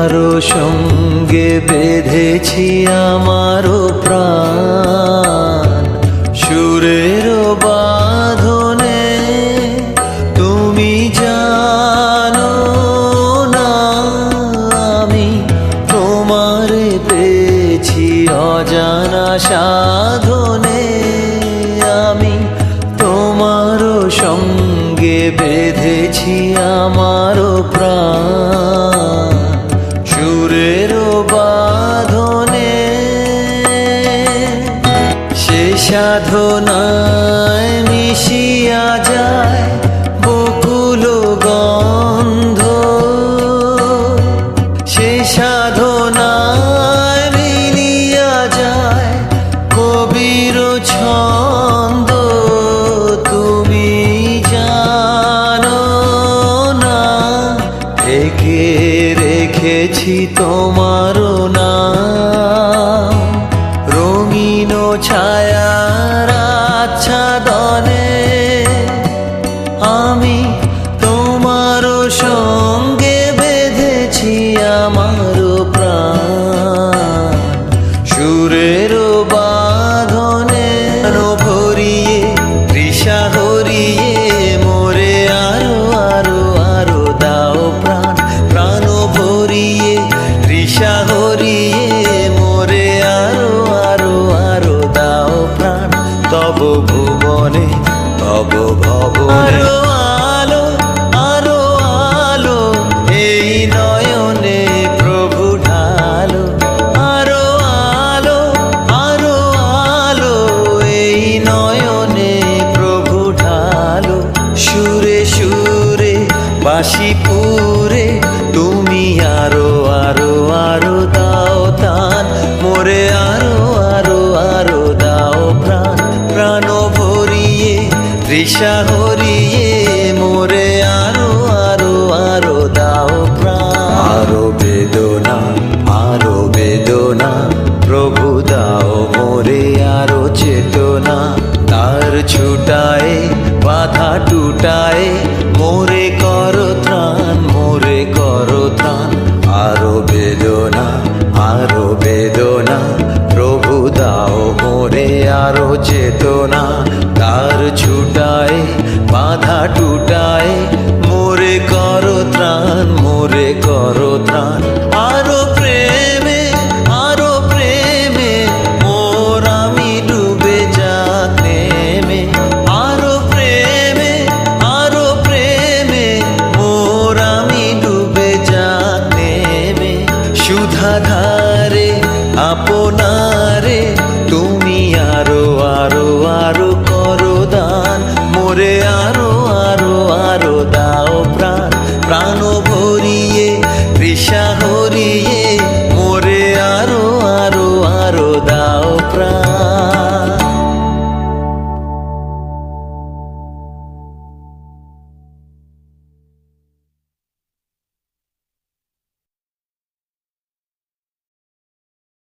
তোমারও সঙ্গে বেঁধেছি আমারও প্রাণ সুরের বাঁধনে। তুমি জানো না আমি তোমারে পেয়েছি অজানা সাধনে। আমি তোমারও সঙ্গে বেঁধেছি আমারও প্রাণ সুরের বাঁধনে। সে সাধনায় মিশিয়া যায় বকুল গন্ধ। সে সাধনায় মিলিয়া যায় কবির ছন্দ। তুমি জানো না ঢেকে রেখেছি তোমারও নাম রঙিন ছায়ার আচ্ছাদনে। আমি তোমারও সঙ্গে বেঁধেছি আমারও প্রাণ সুরের বাঁধনে। ভরিয়ে তৃষা হরিয়ে মোরে আরো আরো আরো দাও প্রাণ। প্রাণ ভরিয়ে তৃষা হরিয়ে মোরে আরো আরো আরো দাও প্রাণ। তব ভুবনে তব ভবনে আলো আরো আলো এই নয়নে প্রভু ঢালো। আরো আলো আরো আলো এই নয়নে প্রভু ঢালো। সুরে সুরে বাঁশিপুরে তুমি আরো আরো আরো দাও তান মোরে আরো আরো আরো দাও প্রাণ। প্রাণ ভরিয়ে তৃষা হরিয়ে মোরে আরো আরো আরো দাও প্রাণ। আরো বেদনা প্রভু দাও মোরে আরো চেতনা। তার ছুটায় বাধা টুটায় মোরে করো ত্রাণ মোরে করো ত্রাণ। আরো বেদনা প্রভু দাও মোরে আরো চেতনা। তার ছুটায় বাধা টুটায় মোরে করো ত্রাণ মোরে করো ত্রাণ। আরো